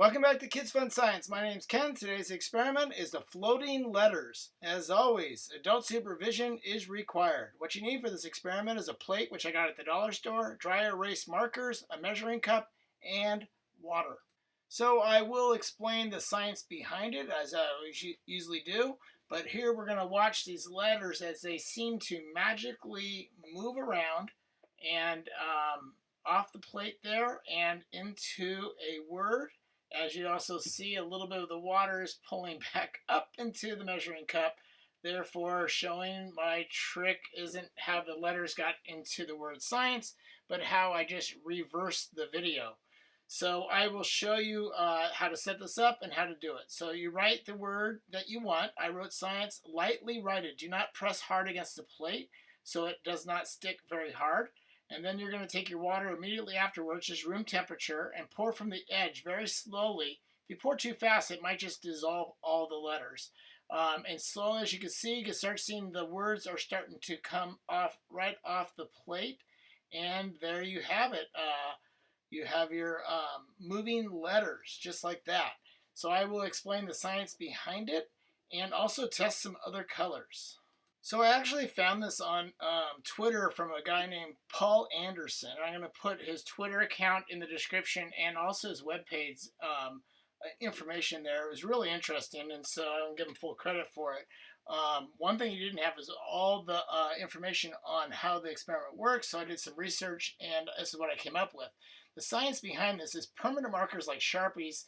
Welcome back to Kids Fun Science. My name's Ken. Today's experiment is the floating letters. As always, adult supervision is required. What you need for this experiment is a plate, which I got at the dollar store, dry erase markers, a measuring cup, and water. So I will explain the science behind it, as I usually do, but here we're going to watch these letters as they seem to magically move around and off the plate there and into a word. As you also see, a little bit of the water is pulling back up into the measuring cup, therefore showing my trick isn't how the letters got into the word science, but how I just reversed the video. So I will show you how to set this up and how to do it. So you write the word that you want. I wrote science. Lightly write it. Do not press hard against the plate so it does not stick very hard. And then you're going to take your water immediately afterwards, just room temperature, and pour from the edge very slowly. If you pour too fast, it might just dissolve all the letters. And slowly, as you can see, you can start seeing the words are starting to come off right off the plate. And there you have it. You have your moving letters, just like that. So I will explain the science behind it and also test some other colors. So I actually found this on Twitter from a guy named Paul Anderson. I'm going to put his Twitter account in the description and also his webpage information there. It was really interesting, and so I don't give him full credit for it. One thing he didn't have is all the information on how the experiment works, so I did some research, and this is what I came up with. The science behind this is permanent markers like Sharpies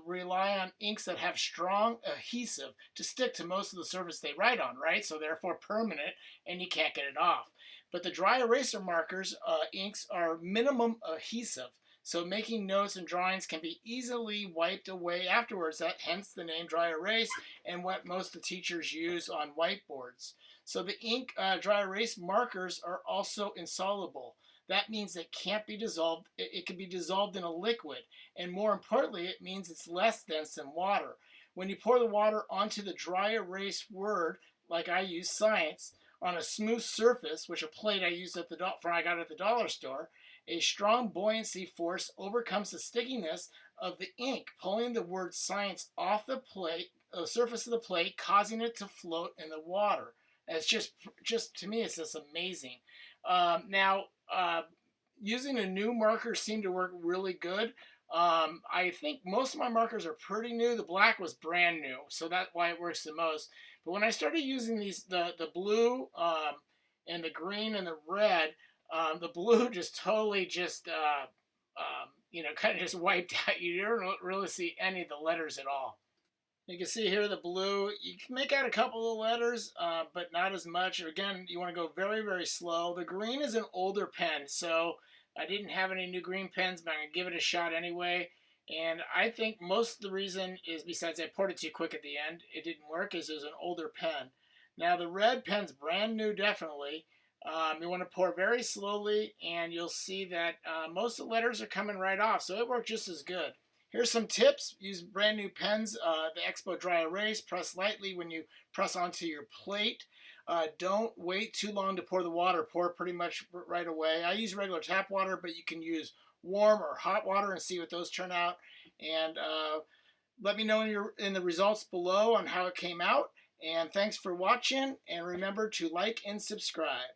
rely on inks that have strong adhesive to stick to most of the surface they write on, right? So therefore permanent, and you can't get it off. But the dry eraser markers, inks, are minimum adhesive. So making notes and drawings can be easily wiped away afterwards. Hence the name dry erase and what most of the teachers use on whiteboards. So the ink dry erase markers are also insoluble. That means it can't be dissolved. It can be dissolved in a liquid. And more importantly, it means it's less dense than water. When you pour the water onto the dry erase word, like I use science, on a smooth surface, which a plate I used at I got at the dollar store, a strong buoyancy force overcomes the stickiness of the ink, pulling the word science off the plate, the surface of the plate, causing it to float in the water. It's just to me, it's just amazing. Now, using a new marker seemed to work really good. I think most of my markers are pretty new. The black was brand new, so that's why it works the most. But when I started using the blue and the green and the red, the blue just totally kind of just wiped out. You don't really see any of the letters at all. You can see here the blue, you can make out a couple of letters, but not as much. Again, you want to go very, very slow. The green is an older pen, so I didn't have any new green pens, but I'm going to give it a shot anyway. And I think most of the reason is, besides I poured it too quick at the end, it didn't work, is it was an older pen. Now the red pen's brand new, definitely. You want to pour very slowly, and you'll see that most of the letters are coming right off, so it worked just as good. Here's some tips. Use brand new pens, the Expo Dry Erase. Press lightly when you press onto your plate. Don't wait too long to pour the water. Pour pretty much right away. I use regular tap water, but you can use warm or hot water and see what those turn out. And let me know in the results below on how it came out. And thanks for watching. And remember to like and subscribe.